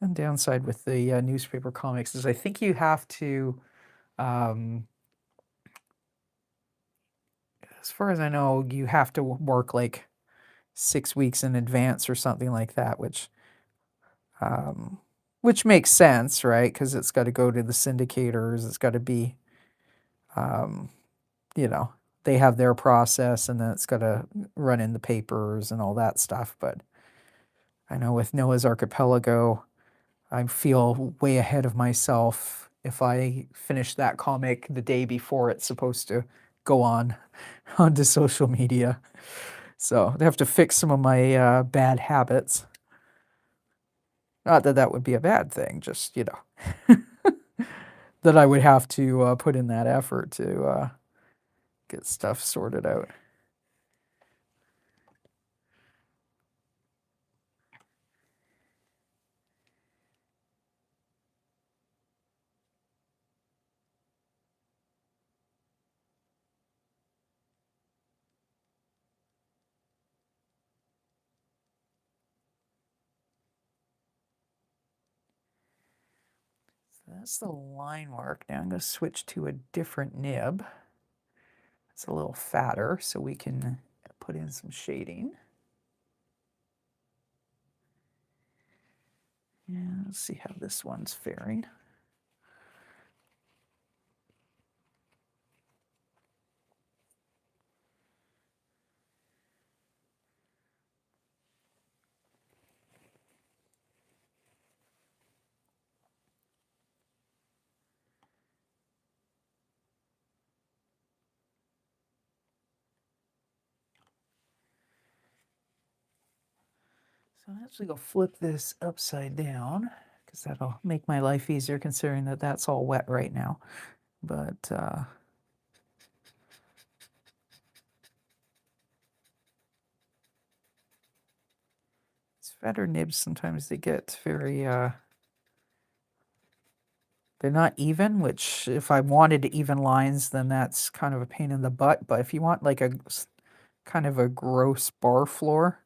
And downside with the newspaper comics is I think you have to, as far as I know, you have to work like 6 weeks in advance or something like that, which makes sense, right? Because it's got to go to the syndicators. It's got to be, they have their process, and then it's got to run in the papers and all that stuff. But I know with Noah's Archipelago, I feel way ahead of myself if I finish that comic the day before it's supposed to go on onto social media. So I have to fix some of my bad habits. Not that that would be a bad thing, just, that I would have to put in that effort to get stuff sorted out. That's the line work. Now I'm going to switch to a different nib. It's a little fatter, so we can put in some shading. Yeah, let's see how this one's faring. So I'm actually going to flip this upside down, because that'll make my life easier considering that that's all wet right now. But it's Fatter nibs, sometimes they get very, they're not even, which if I wanted even lines, then that's kind of a pain in the butt. But if you want like kind of a gross bar floor,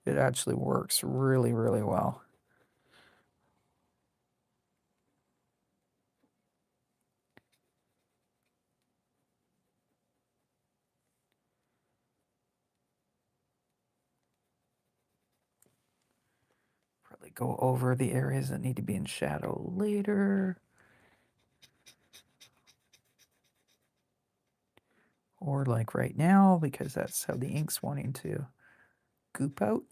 it actually works really, really well. Probably go over the areas that need to be in shadow later. Or like right now, because that's how the ink's wanting to goop out.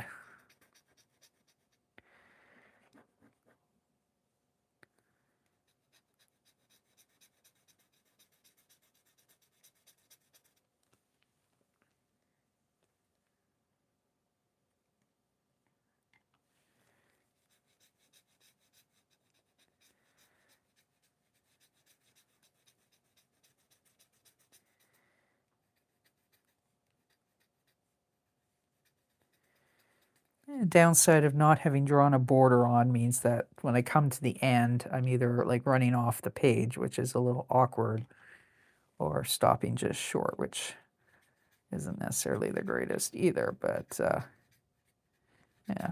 Downside of not having drawn a border on means that when I come to the end, I'm either like running off the page, which is a little awkward, or stopping just short, which isn't necessarily the greatest either, but yeah.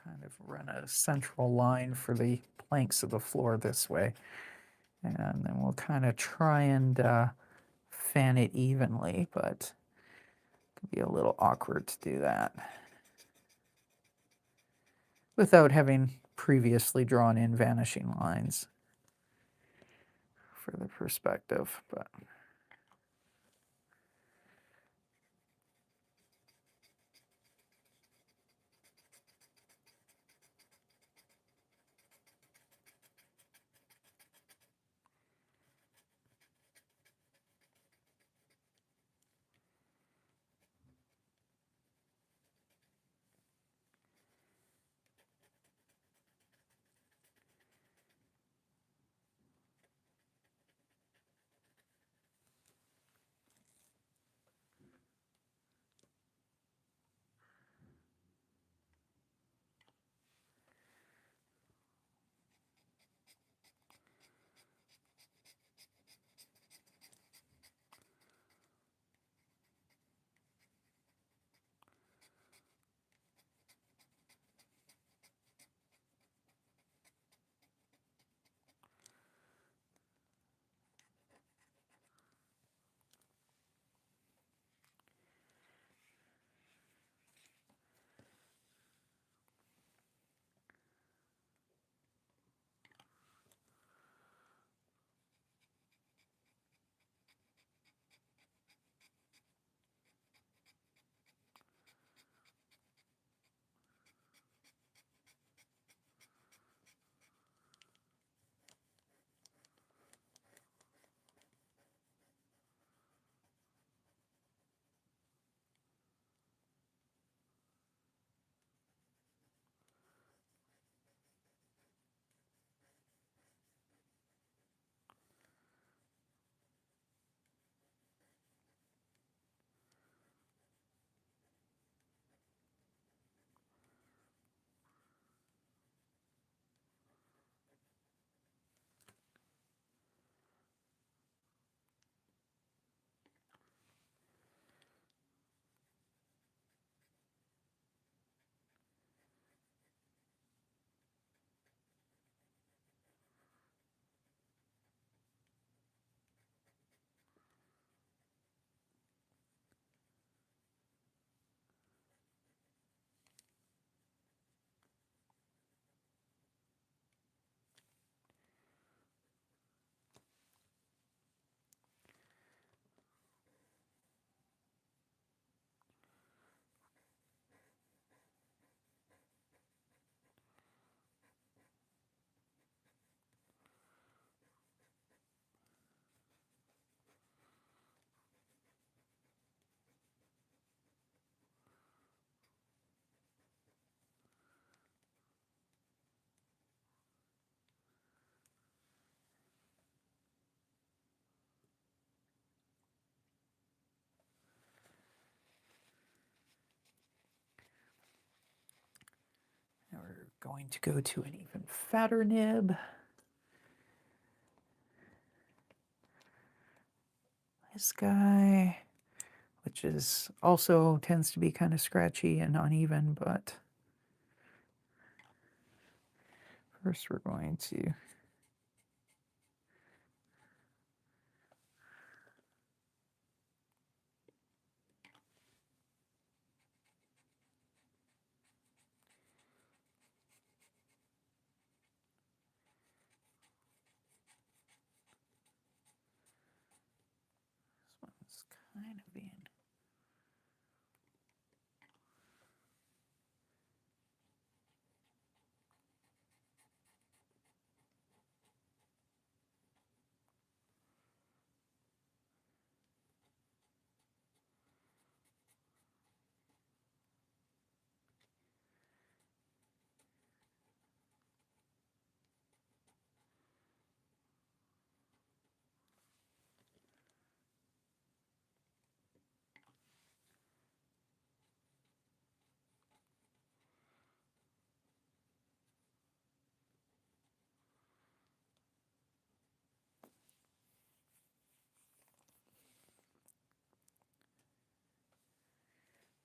Kind of run a central line for the planks of the floor this way. And then we'll kind of try and fan it evenly, but it can be a little awkward to do that without having previously drawn in vanishing lines for the perspective. But Going to go to an even fatter nib. This guy, which is also tends to be kind of scratchy and uneven, but first we're going to this one's kind of being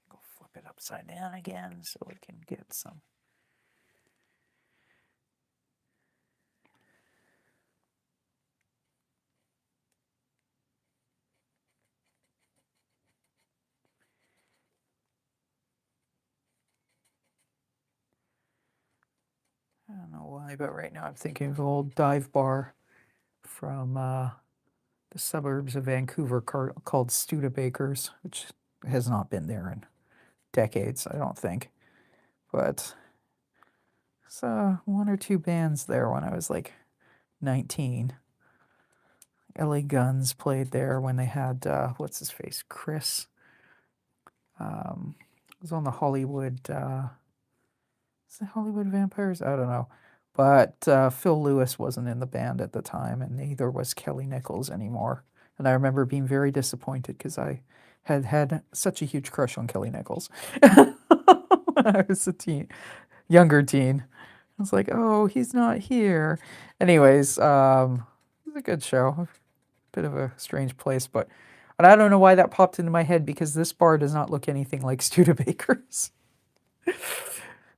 go flip it upside down again so we can get some. I don't know why, but right now I'm thinking of an old dive bar from the suburbs of Vancouver called Studebaker's, which has not been there in decades, I don't think. But saw one or two bands there when I was like 19. LA Guns played there when they had, what's his face, Chris. It was on the Hollywood, is it Hollywood Vampires? I don't know. But Phil Lewis wasn't in the band at the time, and neither was Kelly Nichols anymore. And I remember being very disappointed because I had such a huge crush on Kelly Nichols when I was a younger teen. I was like, oh, he's not here. Anyways, it was a good show. Bit of a strange place, but and I don't know why that popped into my head because this bar does not look anything like Studebaker's.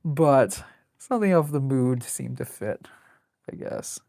But something of the mood seemed to fit, I guess.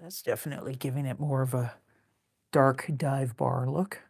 That's definitely giving it more of a dark dive bar look.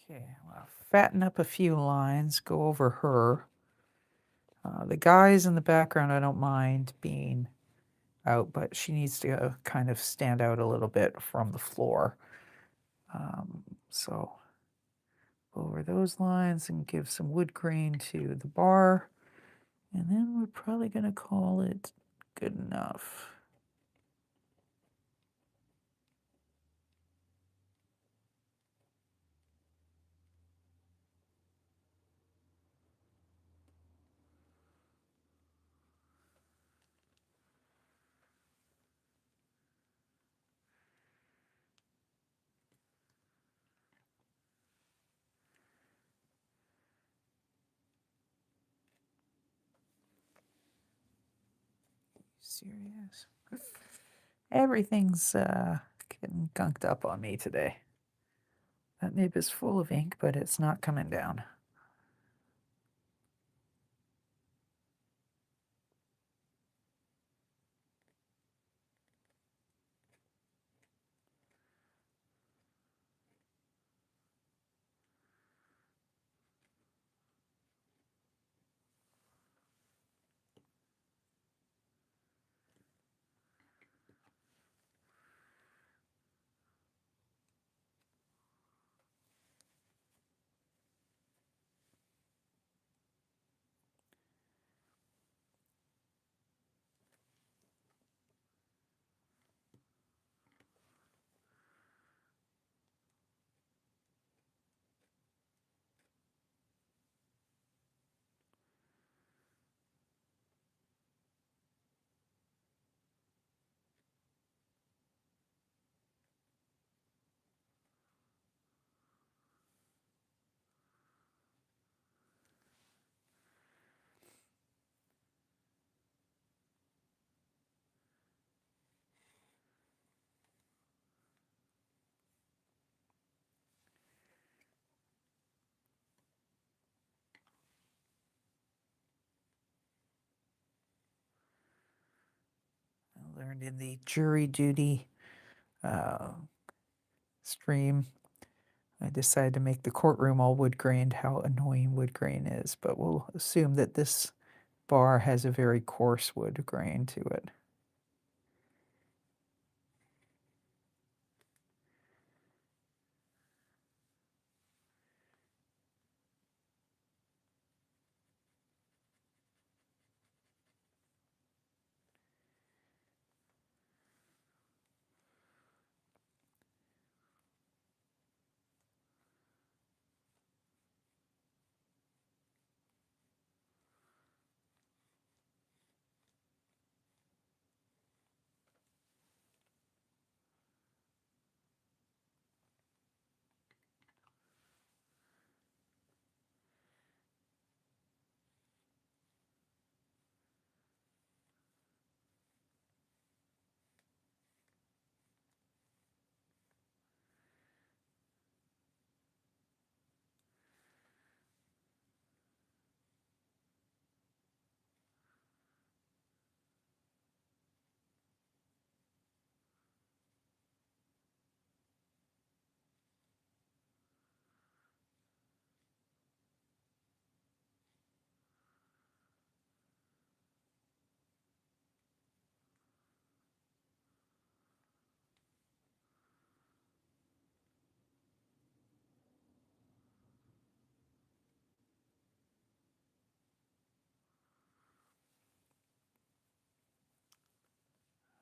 Okay, well, fatten up a few lines, go over her. The guys in the background, I don't mind being out, but she needs to kind of stand out a little bit from the floor. So go over those lines and give some wood grain to the bar. And then we're probably going to call it good enough. Serious? Everything's getting gunked up on me today. That nib is full of ink, but it's not coming down. I learned in the jury duty stream, I decided to make the courtroom all wood grained, how annoying wood grain is, but we'll assume that this bar has a very coarse wood grain to it.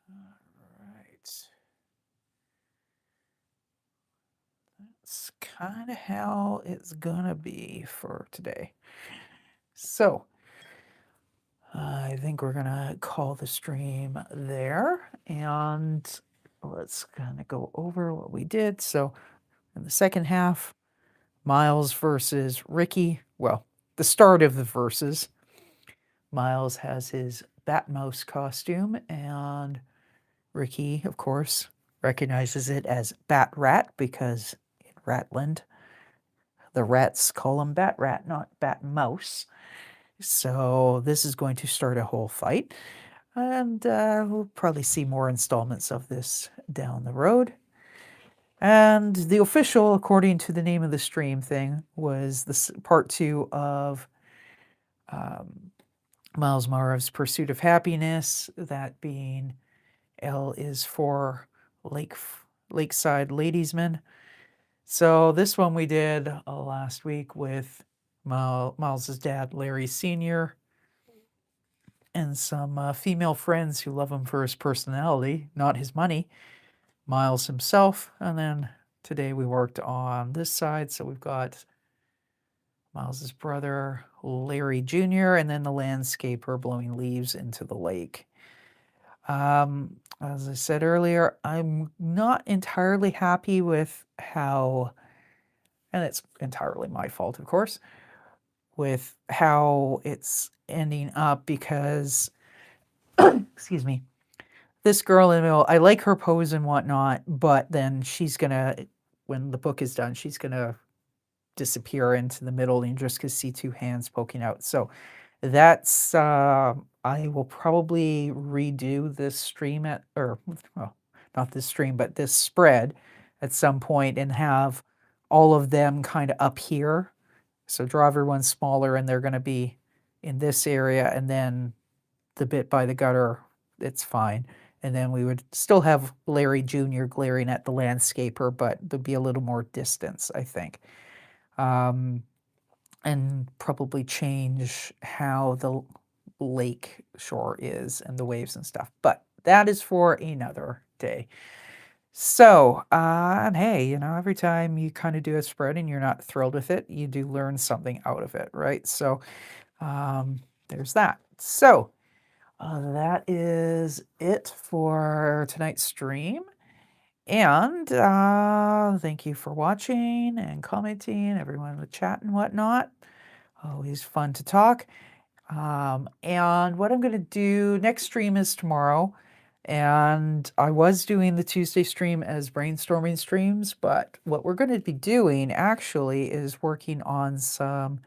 Right. That's kind of how it's gonna be for today. So, I think we're gonna call the stream there, and let's kind of go over what we did. So, in the second half, Myles versus Ricky. Well, the start of the verses. Myles has his Batmouse costume, and Ricky, of course, recognizes it as Bat Rat because in Ratland, the rats call him Bat Rat, not Batmouse. So this is going to start a whole fight, and we'll probably see more installments of this down the road. And the official, according to the name of the stream thing, was this part 2 of Myles Maarav's Pursuit of Happiness, that being L is for Lakeside Ladies Men. So this one we did last week with Miles's dad, Larry Sr., and some female friends who love him for his personality, not his money, Myles himself. And then today we worked on this side. So we've got Miles's brother, Larry Jr., and then the landscaper blowing leaves into the lake. As I said earlier, I'm not entirely happy with how, and it's entirely my fault, of course, with how it's ending up because, excuse me, this girl in the middle, I like her pose and whatnot, but then she's gonna, when the book is done, she's gonna disappear into the middle and you just can see two hands poking out. So that's, I will probably redo this stream well, not this stream, but this spread at some point and have all of them kind of up here. So draw everyone smaller and they're going to be in this area, and then the bit by the gutter, it's fine. And then we would still have Larry Jr. glaring at the landscaper, but there'd be a little more distance, I think. And probably change how the lake shore is and the waves and stuff. But that is for another day. So, and hey, every time you kind of do a spread and you're not thrilled with it, you do learn something out of it, right? So, there's that. So, that is it for tonight's stream. And thank you for watching and commenting, everyone in the chat and whatnot. Always fun to talk. And what I'm going to do, next stream is tomorrow. And I was doing the Tuesday stream as brainstorming streams, but what we're going to be doing actually is working on some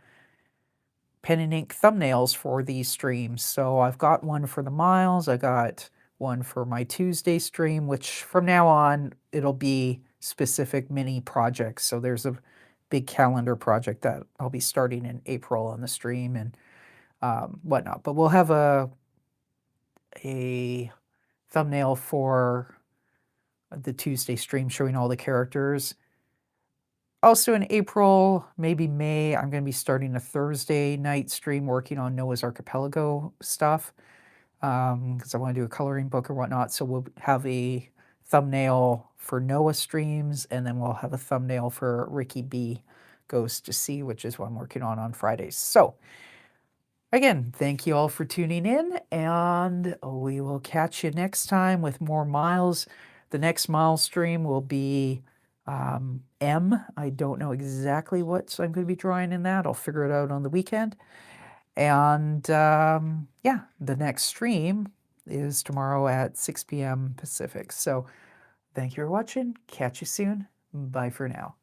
pen and ink thumbnails for these streams. So I've got one for the Myles, I got one for my Tuesday stream, which from now on, it'll be specific mini projects. So there's a big calendar project that I'll be starting in April on the stream and whatnot. But we'll have a thumbnail for the Tuesday stream showing all the characters. Also in April, maybe May, I'm going to be starting a Thursday night stream working on Noah's Archipelago stuff because I want to do a coloring book or whatnot. So we'll have a thumbnail for Noah streams, and then we'll have a thumbnail for Ricky B Goes to Sea, which is what I'm working on Fridays. So again, thank you all for tuning in, and we will catch you next time with more Myles. The next Myles stream will be M. I don't know exactly what I'm going to be drawing in that. I'll figure it out on the weekend. And yeah, the next stream is tomorrow at 6 p.m. Pacific. So thank you for watching. Catch you soon. Bye for now.